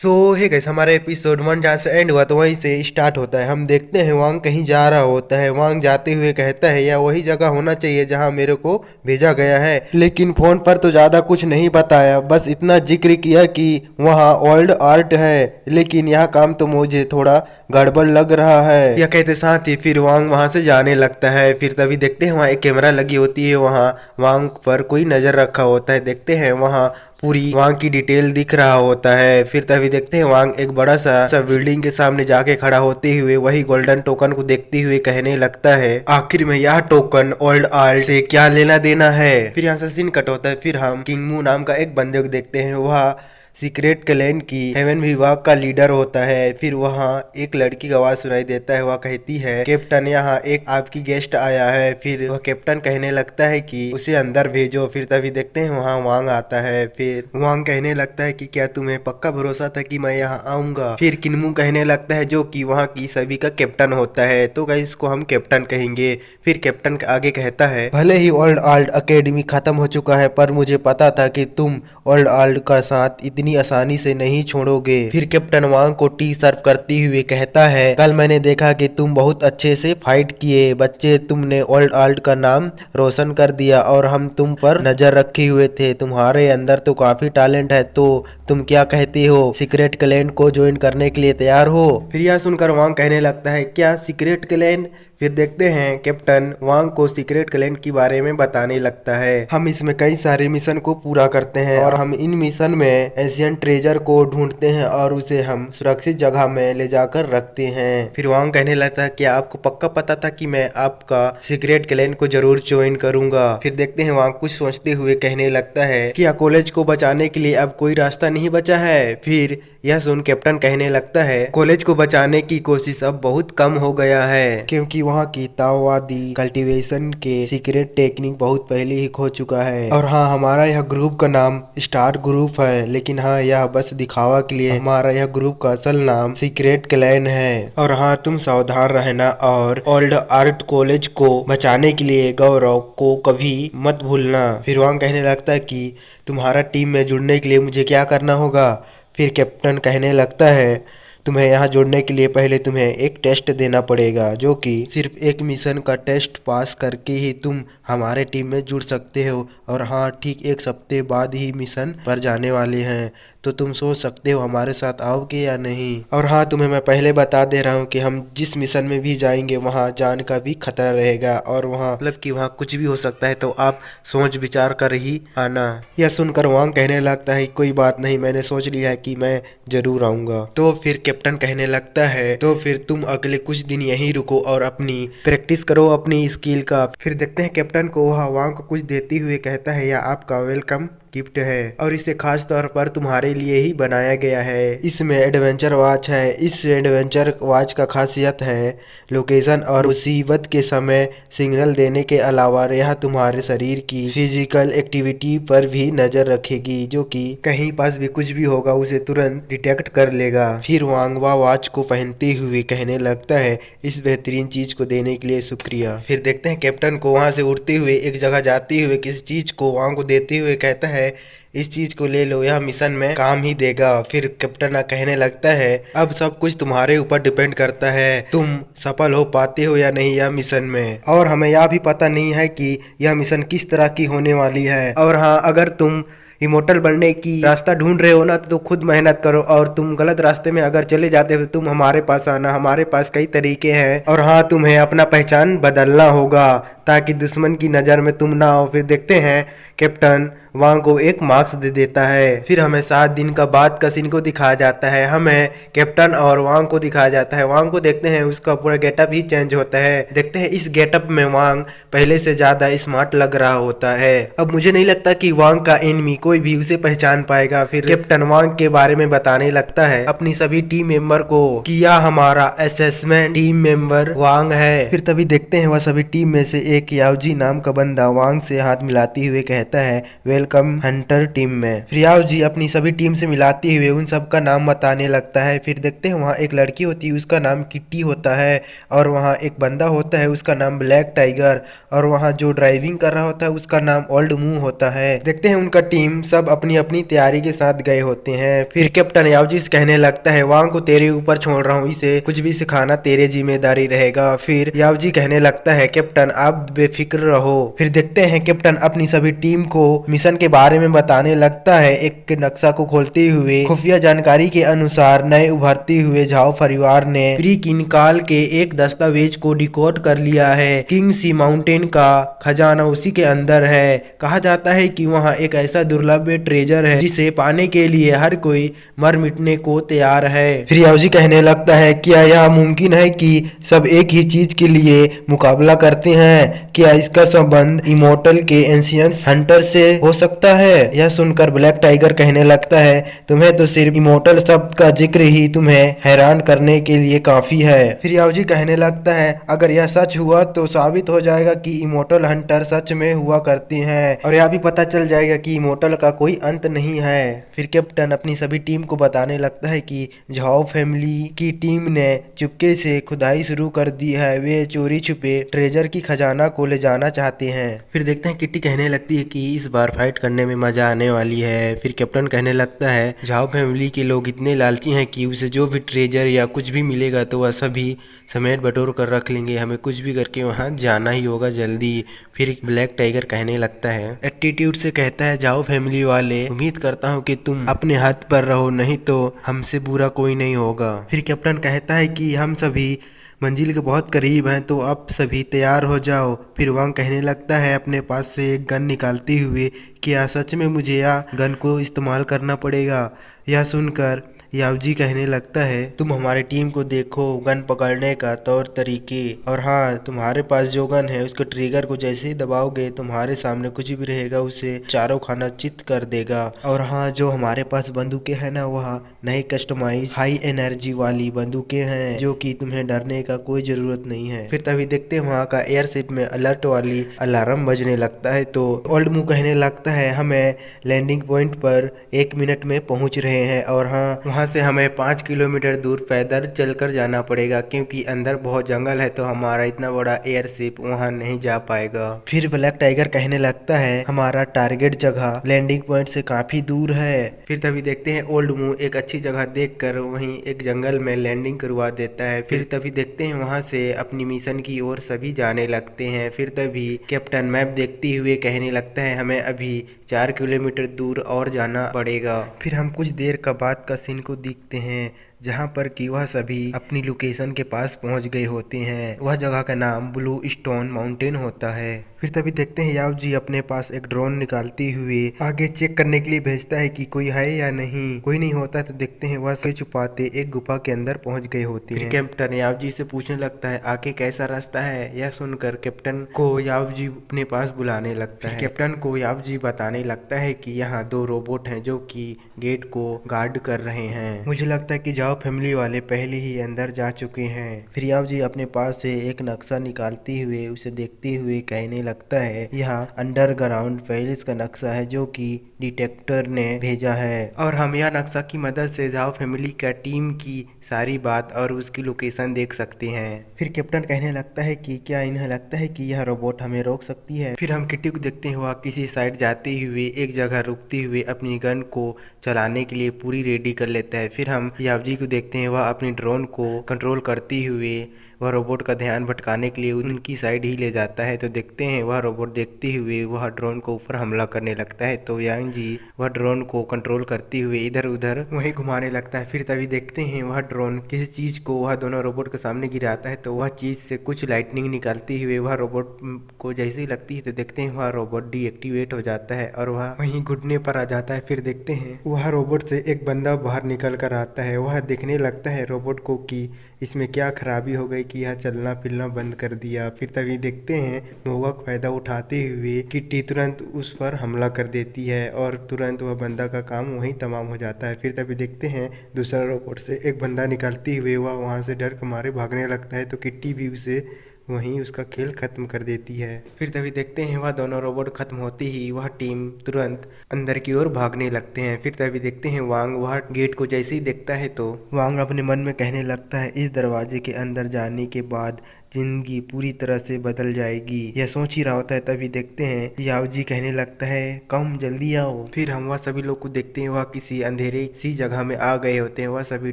सो hey guys, हमारा episode 1 जहाँ से एंड हुआ तो वहीं से स्टार्ट होता है। हम देखते हैं वांग कहीं जा रहा होता है। वांग जाते हुए कहता है यह वही जगह होना चाहिए जहाँ मेरे को भेजा गया है, लेकिन फोन पर तो ज्यादा कुछ नहीं बताया, बस इतना जिक्र किया कि वहाँ ओल्ड आर्ट है। लेकिन यह काम तो मुझे थोड़ा गड़बड़ लग रहा है, यह कहते साथ ही फिर वांग वहां से जाने लगता है। फिर तभी देखते हैं वहाँ एक कैमरा लगी होती है, वहाँ वांग पर कोई नजर रखा होता है। देखते हैं वहाँ पूरी वांग की डिटेल दिख रहा होता है। फिर तभी देखते हैं वांग एक बड़ा सा बिल्डिंग के सामने जाके खड़ा होते हुए वही गोल्डन टोकन को देखते हुए कहने लगता है आखिर में यह टोकन ओल्ड आर्ट से क्या लेना देना है। फिर यहाँ से सीन कट होता है। फिर हम किंग मू नाम का एक बंदे को देखते हैं, वह सीक्रेट क्लैन की हेवन विभाग का लीडर होता है। फिर वहाँ एक लड़की का आवाज सुनाई देता है, वह कहती है कैप्टन यहाँ एक आपकी गेस्ट आया है। फिर वह कैप्टन कहने लगता है कि उसे अंदर भेजो। फिर तभी देखते हैं वहाँ वांग आता है। फिर वांग कहने लगता है कि क्या तुम्हें पक्का भरोसा था कि मैं यहाँ आऊंगा। फिर किन्मू कहने लगता है जो कि वहाँ की सभी का कैप्टन होता है, तो गाइस इसको हम कैप्टन कहेंगे। फिर कैप्टन आगे कहता है भले ही ओल्ड आर्ट अकेडमी खत्म हो चुका है, पर मुझे पता था कि तुम ओल्ड आर्ट का साथ इतनी आसानी से नहीं छोड़ोगे। फिर कैप्टन वांग को टी सर्व करते हुए कहता है कल मैंने देखा कि तुम बहुत अच्छे से फाइट किए बच्चे, तुमने ओल्ड आर्ट का नाम रोशन कर दिया और हम तुम पर नजर रखे हुए थे। तुम्हारे अंदर तो काफी टैलेंट है, तो तुम क्या कहते हो, सीक्रेट क्लैन को ज्वाइन करने के लिए तैयार हो। फिर यह सुनकर वांग कहने लगता है क्या सीक्रेट क्लैन। फिर देखते हैं कैप्टन वांग को सीक्रेट क्लैन के बारे में बताने लगता है। हम इसमें कई सारे मिशन को पूरा करते हैं और हम इन मिशन में एशियन ट्रेजर को ढूंढते हैं और उसे हम सुरक्षित जगह में ले जाकर रखते हैं। फिर वांग कहने लगता है क्या आपको पक्का पता था कि मैं आपका सीक्रेट क्लैन को जरूर ज्वाइन करूंगा। फिर देखते हैं वांग कुछ सोचते हुए कहने लगता है क्या कॉलेज को बचाने के लिए अब कोई रास्ता नहीं बचा है। फिर यह सुन कैप्टन कहने लगता है कॉलेज को बचाने की कोशिश अब बहुत कम हो गया है, क्योंकि वहाँ की ताओवादी कल्टीवेशन के सीक्रेट टेक्निक बहुत पहले ही खो चुका है। और हाँ, हमारा यह ग्रुप का नाम स्टार ग्रुप है, लेकिन हाँ यह बस दिखावा के लिए। हमारा यह ग्रुप का असल नाम सीक्रेट क्लैन है। और हाँ, तुम सावधान रहना और ओल्ड आर्ट कॉलेज को बचाने के लिए गौरव को कभी मत भूलना। फिर वांग कहने लगता है कि तुम्हारा टीम में जुड़ने के लिए मुझे क्या करना होगा। फिर कैप्टन कहने लगता है तुम्हें यहाँ जुड़ने के लिए पहले तुम्हें एक टेस्ट देना पड़ेगा, जो कि सिर्फ एक मिशन का टेस्ट पास करके ही तुम हमारे टीम में जुड़ सकते हो। और हाँ, ठीक एक हफ्ते बाद ही मिशन पर जाने वाले हैं, तो तुम सोच सकते हो हमारे साथ आओगे या नहीं। और हाँ, तुम्हें मैं पहले बता दे रहा हूँ कि हम जिस मिशन में भी जाएंगे वहाँ जान का भी खतरा रहेगा और वहाँ मतलब कि वहाँ कुछ भी हो सकता है, तो आप सोच विचार कर ही आना। यह सुनकर वांग कहने लगता है कोई बात नहीं, मैंने सोच लिया है कि मैं जरूर आऊंगा। तो फिर कैप्टन कहने लगता है तो फिर तुम अगले कुछ दिन यहीं रुको और अपनी प्रैक्टिस करो अपनी स्किल का। फिर देखते हैं कैप्टन को वह वांग को कुछ देते हुए कहता है यह आपका वेलकम गिफ्ट है और इसे खास तौर पर तुम्हारे लिए ही बनाया गया है। इसमें एडवेंचर वॉच है। इस एडवेंचर वॉच का खासियत है लोकेशन और मुसीबत के समय सिग्नल देने के अलावा यह तुम्हारे शरीर की फिजिकल एक्टिविटी पर भी नजर रखेगी, जो कि कहीं पास भी कुछ भी होगा उसे तुरंत डिटेक्ट कर लेगा। फिर वांगवा वॉच को पहनते हुए कहने लगता है इस बेहतरीन चीज को देने के लिए शुक्रिया। फिर देखते हैं कैप्टन को वहां से उड़ते हुए एक जगह जाते हुए किसी चीज को वांग को देते हुए कहता है इस चीज को ले लो, यह मिशन में काम ही देगा। फिर कैप्टन कहने लगता है अब सब कुछ तुम्हारे ऊपर डिपेंड करता है, तुम सफल हो पाते हो या नहीं यह मिशन में। और हमें यह भी पता नहीं है कि यह मिशन किस तरह की होने वाली है। और हाँ, अगर तुम इमोर्टल बनने की रास्ता ढूंढ रहे हो ना, तो खुद मेहनत करो और तुम गलत रास्ते में अगर चले जाते हो तुम हमारे पास आना, हमारे पास कई तरीके हैं। और हाँ, तुम्हें अपना पहचान बदलना होगा ताकि दुश्मन की नज़र में तुम ना हो। फिर देखते हैं कैप्टन वांग को एक मार्क्स दे देता है। फिर हमें 7 दिन का बाद का सीन को दिखाया जाता है। हमें कैप्टन और वांग को दिखाया जाता है। वांग को देखते हैं उसका पूरा गेटअप ही चेंज होता है। देखते हैं इस गेटअप में वांग पहले से ज्यादा स्मार्ट लग रहा होता है। अब मुझे नहीं लगता कि वांग का एनिमी कोई भी उसे पहचान पाएगा। फिर कैप्टन वांग के बारे में बताने लगता है अपनी सभी टीम मेंबर को कि यह हमारा असेसमेंट टीम मेंबर वांग है। फिर तभी देखते हैं वह सभी टीम में से एक यावजी नाम का बंदा वांग से हाथ मिलाते हुए कहता कहता है वेलकम हंटर टीम में। फिर याव जी अपनी सभी टीम से मिलाते हुए उन सब का नाम बताने लगता है। फिर देखते हैं वहाँ एक लड़की होती है, उसका नाम किट्टी होता है, और वहाँ एक बंदा होता है, उसका नाम ब्लैक टाइगर, और वहाँ जो ड्राइविंग कर रहा होता है उसका नाम ओल्ड मुंह होता है। देखते हैं उनका टीम सब अपनी अपनी तैयारी के साथ गए होते हैं। फिर कैप्टन यावजी कहने लगता है वांग को तेरे ऊपर छोड़ रहा हूँ, इसे कुछ भी सिखाना तेरे जिम्मेदारी रहेगा। फिर यावजी कहने लगता है कैप्टन आप बेफिक्र रहो। फिर देखते हैं कैप्टन अपनी सभी टीम को मिशन के बारे में बताने लगता है। एक नक्शा को खोलते हुए खुफिया जानकारी के अनुसार नए उभरते हुए झाओ परिवार ने प्री किनकाल के एक दस्तावेज को डिकोड कर लिया है। किंग सी माउंटेन का खजाना उसी के अंदर है। कहा जाता है कि वहाँ एक ऐसा दुर्लभ ट्रेजर है जिसे पाने के लिए हर कोई मर मिटने को तैयार है। फिर यावजी कहने लगता है क्या यह मुमकिन है कि सब एक ही चीज के लिए मुकाबला करते हैं? क्या इसका संबंध इमोर्टल के एंशियंट हंटर से हो सकता है? यह सुनकर ब्लैक टाइगर कहने लगता है तुम्हें तो सिर्फ इमोर्टल शब्द का जिक्र ही तुम्हें हैरान करने के लिए काफी है। फिर यावजी कहने लगता है अगर यह सच हुआ तो साबित हो जाएगा कि इमोर्टल हंटर सच में हुआ करते हैं, और यह भी पता चल जाएगा कि इमोर्टल का कोई अंत नहीं है। फिर कैप्टन अपनी सभी टीम को बताने लगता है कि झाओ फैमिली की टीम ने चुपके से खुदाई शुरू कर दी है। वे चोरी छुपे ट्रेजर की खजाना को ले जाना चाहते हैं। फिर देखते हैं किट्टी कहने लगती है कि इस बार फाइट करने में मजा आने वाली है। फिर कैप्टन कहने लगता है झाओ फैमिली के लोग इतने लालची हैं कि उसे जो भी ट्रेजर या कुछ भी मिलेगा तो वह सभी समेट बटोर कर रख लेंगे, हमें कुछ भी करके वहाँ जाना ही होगा जल्दी। फिर ब्लैक टाइगर कहने लगता है एटीट्यूड से कहता है जाओ फैमिली वाले, उम्मीद करता हूँ कि तुम अपने हाथ पर रहो, नहीं तो हमसे बुरा कोई नहीं होगा। फिर कैप्टन कहता है कि हम सभी मंजिल के बहुत करीब हैं तो अब सभी तैयार हो जाओ। फिर वांग कहने लगता है अपने पास से एक गन निकालते हुए क्या सच में मुझे यह गन को इस्तेमाल करना पड़ेगा? यह सुनकर यावजी कहने लगता है तुम हमारी टीम को देखो, गन पकड़ने का तौर तरीके, और हाँ तुम्हारे पास जो गन है उसको ट्रिगर को जैसे ही दबाओगे तुम्हारे सामने कुछ भी रहेगा उसे चारों खाना चित कर देगा। और हाँ जो हमारे पास बंदूकें हैं ना वह नई कस्टमाइज हाई एनर्जी वाली बंदूकें हैं जो कि तुम्हें डरने का कोई जरूरत नहीं है। फिर तभी देखते हैं वहाँ का एयरशिप में अलर्ट वाली अलार्म बजने लगता है तो ओल्ड मुंह कहने लगता है हमें लैंडिंग पॉइंट पर 1 मिनट में पहुंच रहे हैं, और हाँ वहाँ से हमें 5 किलोमीटर दूर पैदल चलकर जाना पड़ेगा क्योंकि अंदर बहुत जंगल है तो हमारा इतना बड़ा एयरशिप वहाँ नहीं जा पाएगा। फिर ब्लैक टाइगर कहने लगता है हमारा टारगेट जगह लैंडिंग पॉइंट से काफी दूर है। फिर तभी देखते हैं ओल्ड मुंह एक अच्छी जगह देखकर वहीं एक जंगल में लैंडिंग करवा देता है। फिर तभी देखते हैं वहाँ से अपनी मिशन की ओर सभी जाने लगते हैं। फिर तभी कैप्टन मैप देखते हुए कहने लगता है हमें अभी 4 किलोमीटर दूर और जाना पड़ेगा। फिर हम कुछ देर का बाद का सीन को देखते हैं जहाँ पर कि वह सभी अपनी लोकेशन के पास पहुँच गए होते हैं। वह जगह का नाम ब्लू स्टोन माउंटेन होता है। फिर तभी देखते हैं याव जी अपने पास एक ड्रोन निकालते हुए आगे चेक करने के लिए भेजता है कि कोई है या नहीं। कोई नहीं होता तो देखते हैं वह से छुपाते एक गुफा के अंदर पहुंच गए होते हैं। कैप्टन याव जी से पूछने लगता है आगे कैसा रास्ता है। यह सुनकर कैप्टन को याव जी अपने पास बुलाने लगता है। कैप्टन को याव जी बताने लगता है कि यहाँ 2 रोबोट हैं जो कि गेट को गार्ड कर रहे हैं। मुझे लगता है कि जाओ फैमिली वाले पहले ही अंदर जा चुके हैं। फिर याव जी अपने पास से एक नक्शा निकालते हुए उसे देखते हुए कहने लगता है यह अंडरग्राउंड पैलेस का नक्शा है जो कि डिटेक्टर ने भेजा है, और हम यह नक्शा की मदद से जाओ फैमिली का टीम की सारी बात और उसकी लोकेशन देख सकते हैं। फिर कैप्टन कहने लगता है कि क्या इन्हें लगता है कि यह रोबोट हमें रोक सकती है। फिर हम किट्टी को देखते हैं वह किसी साइड जाते हुए एक जगह रुकते हुए अपनी गन को चलाने के लिए पूरी रेडी कर लेता है। फिर हम यावजी को देखते हैं वह अपनी ड्रोन को कंट्रोल करते हुए वह रोबोट का ध्यान भटकाने के लिए उनकी साइड ही ले जाता है। तो देखते हैं वह रोबोट देखते हुए वह ड्रोन को ऊपर हमला करने लगता है। तो यांग जी वह ड्रोन को कंट्रोल करते हुए इधर उधर वहीं घुमाने लगता है। फिर तभी देखते हैं वह ड्रोन किसी चीज को वह दोनों रोबोट के सामने गिराता है तो वह चीज से कुछ लाइटनिंग निकालती हुए वह रोबोट को जैसे ही लगती है तो देखते हैं वह रोबोट डीएक्टिवेट हो जाता है और वह वहीं घुटने पर आ जाता है। फिर देखते हैं वह रोबोट से एक बंदा बाहर निकल कर आता है। वह देखने लगता है रोबोट को कि इसमें क्या खराबी हो गई कि यह चलना फिरना बंद कर दिया। फिर तभी देखते हैं मौका का फायदा उठाते हुए किट्टी तुरंत उस पर हमला कर देती है और तुरंत वह बंदा का काम वहीं तमाम हो जाता है। फिर तभी देखते हैं दूसरा रोबोट से एक बंदा निकालते हुए वह वहाँ से डर के मारे भागने लगता है तो किट्टी भी उसे वहीं उसका खेल खत्म कर देती है। फिर तभी देखते हैं वह दोनों रोबोट खत्म होते ही वह टीम तुरंत अंदर की ओर भागने लगते हैं। फिर तभी देखते हैं वांग वह गेट को जैसे ही देखता है तो वांग अपने मन में कहने लगता है इस दरवाजे के अंदर जाने के बाद जिंदगी पूरी तरह से बदल जाएगी। यह सोच ही रहा होता है तभी देखते हैं याओ जी कहने लगता है कम जल्दी आओ। फिर हम वह सभी लोग को देखते हैं वह किसी अंधेरे सी जगह में आ गए होते हैं। वह सभी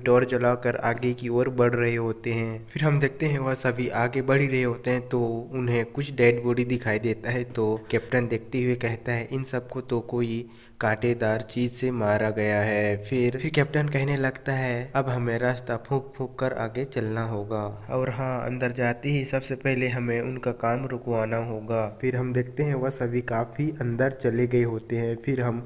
टॉर्च जलाकर आगे की ओर बढ़ रहे होते हैं। फिर हम देखते हैं वह सभी आगे बढ़ ही रहे होते हैं तो उन्हें कुछ डेड बॉडी दिखाई देता है तो कैप्टन देखते हुए कहता है इन सबको तो कोई कांटेदार चीज से मारा गया है। फिर कैप्टन कहने लगता है अब हमें रास्ता फूंक फूंक कर आगे चलना होगा और हाँ अंदर जाते ही सबसे पहले हमें उनका काम रुकवाना होगा। फिर हम देखते हैं वह सभी काफी अंदर चले गए होते हैं। फिर हम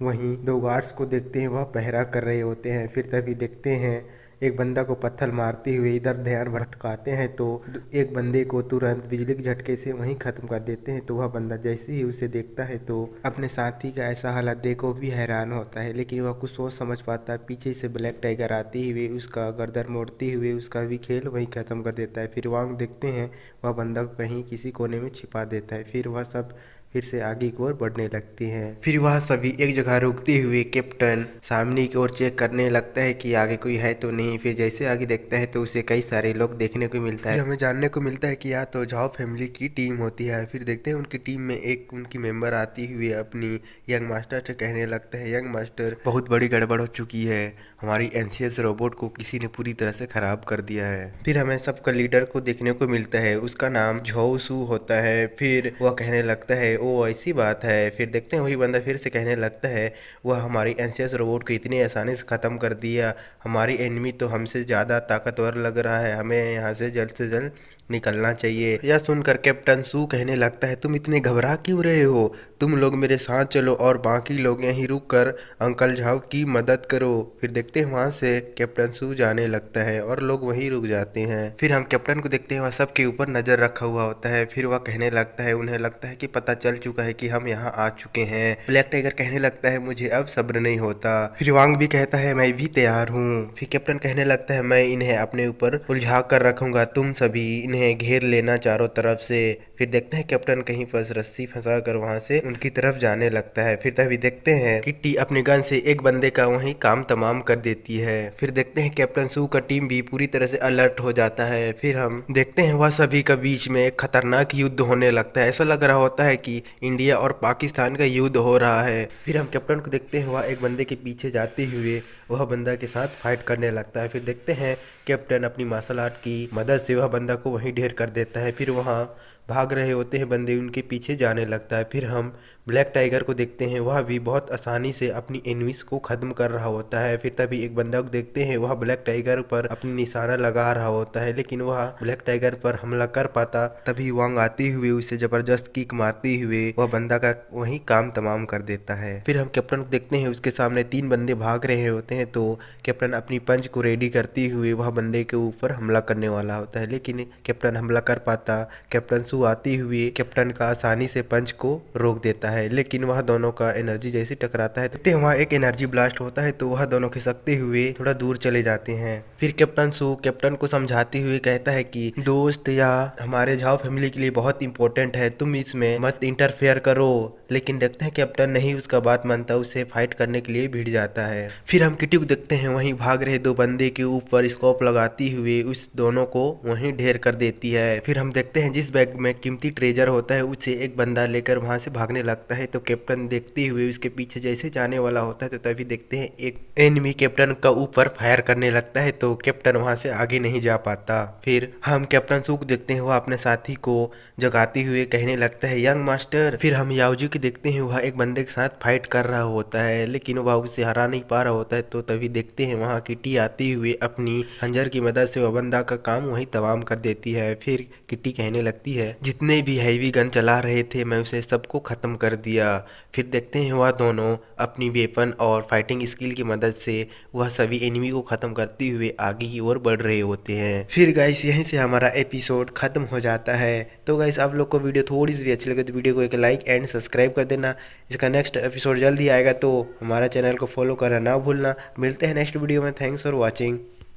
वहीं दो गार्ड्स को देखते हैं वह पहरा कर रहे होते हैं। फिर तभी देखते हैं एक बंदा को पत्थर मारते हुए इधर ध्यान भटकाते हैं तो एक बंदे को तुरंत बिजली के झटके से वहीं खत्म कर देते हैं। तो वह बंदा जैसे ही उसे देखता है तो अपने साथी का ऐसा हालत देखो भी हैरान होता है, लेकिन वह कुछ सोच समझ पाता है। पीछे से ब्लैक टाइगर आते हुए उसका गर्दन मोड़ते हुए उसका भी खेल वहीं खत्म कर देता है। फिर वांग देखते हैं वह बंदा को कहीं किसी कोने में छिपा देता है। फिर वह सब फिर से आगे की ओर बढ़ने लगती हैं। फिर वह सभी एक जगह रुकते हुए कैप्टन सामने की ओर चेक करने लगता है कि आगे कोई है तो नहीं। फिर जैसे आगे देखता है तो उसे कई सारे लोग देखने को मिलता है। हमें जानने को मिलता है कि यह तो झाओ फैमिली की टीम होती है। फिर देखते हैं उनकी टीम में एक उनकी मेंबर आती हुई अपनी यंग मास्टर से कहने लगता है यंग मास्टर बहुत बड़ी गड़बड़ हो चुकी है, हमारी एनसीएस रोबोट को किसी ने पूरी तरह से खराब कर दिया है। फिर हमें सबका लीडर को देखने को मिलता है, उसका नाम झोउ सू होता है। फिर वह कहने लगता है ओ ऐसी बात है। फिर देखते हैं वही बंदा फिर से कहने लगता है वह हमारी एनसीएस रोबोट को इतनी आसानी से ख़त्म कर दिया, हमारी एनिमी तो हमसे ज़्यादा ताकतवर लग रहा है, हमें यहाँ से जल्द निकलना चाहिए। यह सुनकर कैप्टन सू कहने लगता है तुम इतने घबरा क्यों रहे हो, तुम लोग मेरे साथ चलो और बाकी लोग यहीं रुक कर अंकल झाओ की मदद करो। फिर देखते हैं वहाँ से कैप्टन सू जाने लगता है और लोग वहीं रुक जाते हैं। फिर हम कैप्टन को देखते हैं वह सबके ऊपर नजर रखा हुआ होता है। फिर वह कहने लगता है उन्हें लगता है कि पता चल चुका है कि हम यहाँ आ चुके हैं। ब्लैक टाइगर कहने लगता है मुझे अब सब्र नहीं होता। फिर वांग भी कहता है मैं भी तैयार हूँ। फिर कैप्टन कहने लगता है मैं इन्हें अपने ऊपर उलझा कर रखूंगा, तुम सभी इन्हें घेर लेना चारों तरफ से। फिर देखते हैं कैप्टन कहीं पर रस्सी फंसा कर वहां से उनकी तरफ जाने लगता है। फिर तभी देखते हैं किट्टी अपने गन से एक बंदे का वहीं काम तमाम कर देती है। फिर देखते हैं कैप्टन सू का टीम भी पूरी तरह से अलर्ट हो जाता है। फिर हम देखते हैं वह सभी का बीच में एक खतरनाक युद्ध होने लगता है, ऐसा लग रहा होता है कि इंडिया और पाकिस्तान का युद्ध हो रहा है। फिर हम कैप्टन को देखते हैं वह एक बंदे के पीछे जाते हुए वह बंदा के साथ फाइट करने लगता है। फिर देखते हैं कैप्टन अपनी मार्शल आर्ट की मदद से वह बंदा को वहीं ढेर कर देता है। फिर वहाँ भाग रहे होते हैं बंदे, उनके पीछे जाने लगता है। फिर हम ब्लैक टाइगर को देखते हैं वह भी बहुत आसानी से अपनी एनिमीज को खत्म कर रहा होता है। फिर तभी एक बंदा को देखते हैं वह ब्लैक टाइगर पर अपनी निशाना लगा रहा होता है, लेकिन वह ब्लैक टाइगर पर हमला कर पाता। तभी वांग आते हुए उसे जबरदस्त किक मारते हुए वह बंदा का वही काम तमाम कर देता है। फिर हम कैप्टन को देखते हैं उसके सामने 3 बंदे भाग रहे होते हैं तो कैप्टन अपनी पंच को रेडी करते हुए वह बंदे के ऊपर हमला करने वाला होता है, लेकिन कैप्टन हमला कर पाता। कैप्टन सू आते हुए कैप्टन का आसानी से पंच को रोक देता है, लेकिन वह दोनों का एनर्जी जैसे टकराता है तो वहाँ एक एनर्जी ब्लास्ट होता है तो वह दोनों खिसकते हुए थोड़ा दूर चले जाते हैं। फिर कैप्टन सू कैप्टन को समझाते हुए कहता है कि दोस्त या हमारे झाओ फैमिली के लिए बहुत इंपॉर्टेंट है, तुम इसमें मत इंटरफेयर करो। लेकिन देखते हैं कैप्टन नहीं उसका बात मानता, उसे फाइट करने के लिए भिड़ जाता है। फिर हम किटी को देखते हैं वहीं भाग रहे 2 बंदे के ऊपर स्कोप लगाती हुए उस दोनों को वहीं ढेर कर देती है। फिर हम देखते हैं जिस बैग में कीमती ट्रेजर होता है उसे एक बंदा लेकर वहां से भागने लगता है तो कैप्टन देखते हुए उसके पीछे जैसे जाने वाला होता है तो तभी देखते हैं एक एनिमी कैप्टन का ऊपर फायर करने लगता है तो कैप्टन वहां से आगे नहीं जा पाता। फिर हम कैप्टन सू को देखते हैं वह अपने साथी को जगाते हुए कहने लगता है यंग मास्टर। फिर हम याओजी को देखते हैं वह एक बंदे के साथ फाइट कर रहा होता है, लेकिन वह उसे हरा नहीं पा रहा होता है तो तभी देखते हैं वहाँ किटी आती हुए अपनी खंजर की मदद से वह बंदा का काम वही तमाम कर देती है। फिर किटी कहने लगती है जितने भी हैवी गन चला रहे थे मैं उसे सबको खत्म कर दिया। फिर देखते हैं वह दोनों अपनी वेपन और फाइटिंग स्किल की मदद से वह सभी एनिमी को खत्म करते हुए आगे की ओर बढ़ रहे होते हैं। फिर गाइस यहीं से हमारा एपिसोड खत्म हो जाता है। तो गाइस आप लोग को वीडियो थोड़ी सी भी अच्छी लगे तो वीडियो को एक लाइक एंड सब्सक्राइब कर देना। इसका नेक्स्ट एपिसोड जल्दी आएगा तो हमारा चैनल को फॉलो करना ना भूलना। मिलते हैं नेक्स्ट वीडियो में। Thanks for watching.